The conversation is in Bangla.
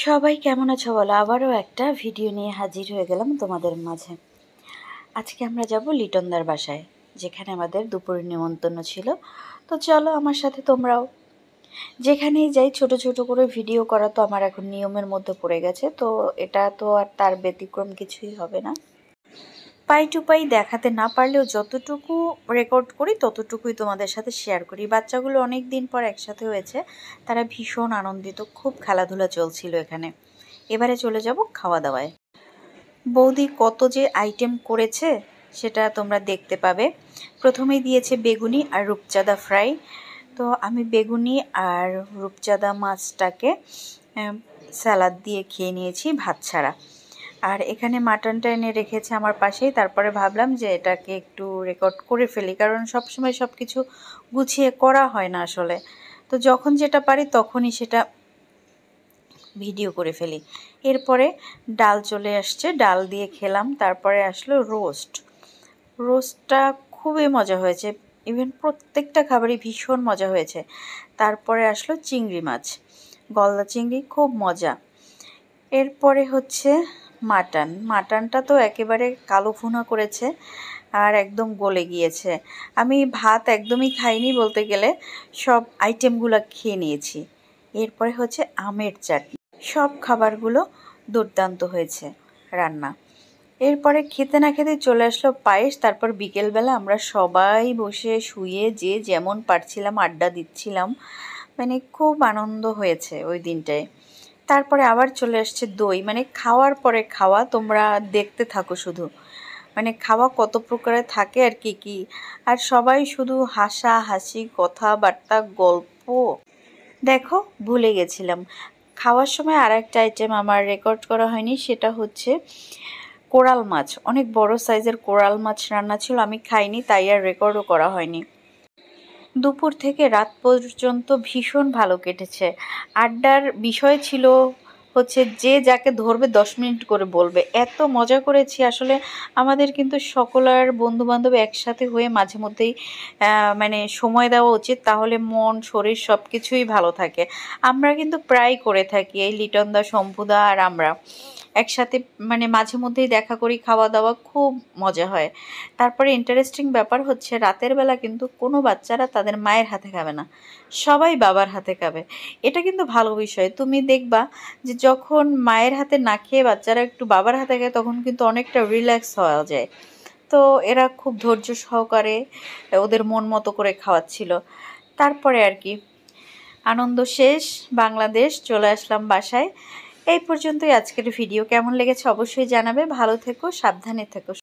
সবাই কেমন আছো বলো? আবারও একটা ভিডিও নিয়ে হাজির হয়ে গেলাম তোমাদের মাঝে। আজকে আমরা যাব লিটনদার বাসায়, যেখানে আমাদের দুপুরের নিমন্ত্রণ ছিল। তো চলো আমার সাথে তোমরাও। যেখানেই যাই ছোট ছোট করে ভিডিও করা তো আমার এখন নিয়মের মধ্যে পড়ে গেছে, তো এটা তো আর তার ব্যতিক্রম কিছুই হবে না। পাই টু পাই দেখাতে না পারলেও যতটুকু রেকর্ড করি ততটুকুই তোমাদের সাথে শেয়ার করি। বাচ্চাগুলো অনেক দিন পর একসাথে হয়েছে, তারা ভীষণ আনন্দিত, খুব খেলাধুলা চলছিল এখানে। এবারে চলে যাব খাওয়া দাওয়ায়। বৌদি কত যে আইটেম করেছে সেটা তোমরা দেখতে পাবে। প্রথমেই দিয়েছে বেগুনি আর রূপচাঁদা ফ্রাই। তো আমি বেগুনি আর রূপচাঁদা মাছটাকে স্যালাড দিয়ে খেয়ে নিয়েছি ভাত ছাড়া। আর এখানে মাটনটা এনে রেখেছে আমার পাশেই। তারপরে ভাবলাম যে এটাকে একটু রেকর্ড করে ফেলি, কারণ সবসময় সব কিছু গুছিয়ে করা হয় না আসলে। তো যখন যেটা পারি তখনই সেটা ভিডিও করে ফেলি। এরপরে ডাল চলে আসছে, ডাল দিয়ে খেলাম। তারপরে আসলো রোস্টটা খুবই মজা হয়েছে, ইভেন প্রত্যেকটা খাবারই ভীষণ মজা হয়েছে। তারপরে আসলো চিংড়ি মাছ, গলদা চিংড়ি, খুব মজা। এরপরে হচ্ছে মাটনটা তো একেবারে কালো ভুনা করেছে আর একদম গলে গিয়েছে। আমি ভাত একদমই খাইনি বলতে গেলে, সব আইটেমগুলো খেয়ে নিয়েছি। এরপরে হচ্ছে আমের চাটনি। সব খাবারগুলো দুর্দান্ত হয়েছে রান্না। এরপরে খেতে না খেতে চলে আসলো পায়েস। তারপর বিকেলবেলা আমরা সবাই বসে শুয়ে যে যেমন পারছিলাম আড্ডা দিচ্ছিলাম, মানে খুব আনন্দ হয়েছে ওই দিনটায়। তারপরে আবার চলে আসছে দই, মানে খাওয়ার পরে খাওয়া, তোমরা দেখতে থাকো শুধু, মানে খাওয়া কত প্রকারের থাকে আর কি। আর সবাই শুধু হাসাহাসি, কথাবার্তা, গল্প। দেখো ভুলে গেছিলাম, খাওয়ার সময় আর একটা আইটেম আমার রেকর্ড করা হয়নি, সেটা হচ্ছে কোরাল মাছ। অনেক বড় সাইজের কোরাল মাছ রান্না ছিল, আমি খাইনি, তাই আর রেকর্ডও করা হয়নি। দুপুর থেকে রাত পর্যন্ত ভীষণ ভালো কেটেছে। আড্ডার বিষয় ছিল হচ্ছে যে যাকে ধরবে 10 মিনিট করে বলবে, এত মজা করেছি আসলে। আমাদের কিন্তু সকলের বন্ধুবান্ধব একসাথে হয়ে মাঝে মধ্যেই মানে সময় দেওয়া উচিত, তাহলে মন শরীর সব কিছুই ভালো থাকে। আমরা কিন্তু প্রায় করে থাকি, এই লিটনদা, শম্ভুদা আর আমরা একসাথে, মানে মাঝে মধ্যেই দেখা করি, খাওয়া দাওয়া খুব মজা হয়। তারপরে ইন্টারেস্টিং ব্যাপার হচ্ছে রাতের বেলা কিন্তু কোনো বাচ্চারা তাদের মায়ের হাতে খাবে না, সবাই বাবার হাতে খাবে। এটা কিন্তু ভালো বিষয়। তুমি দেখবা যে যখন মায়ের হাতে না খেয়ে বাচ্চারা একটু বাবার হাতে খায়, তখন কিন্তু অনেকটা রিল্যাক্স হওয়া যায়। তো এরা খুব ধৈর্য সহকারে ওদের মন মতো করে খাওয়াচ্ছিল। তারপরে আর কি আনন্দ শেষ, বাংলাদেশ চলে আসলাম বাসায়। এই পর্যন্তই আজকের ভিডিও। কেমন লেগেছে অবশ্যই জানাবে। ভালো থেকো, সাবধানে থেকো।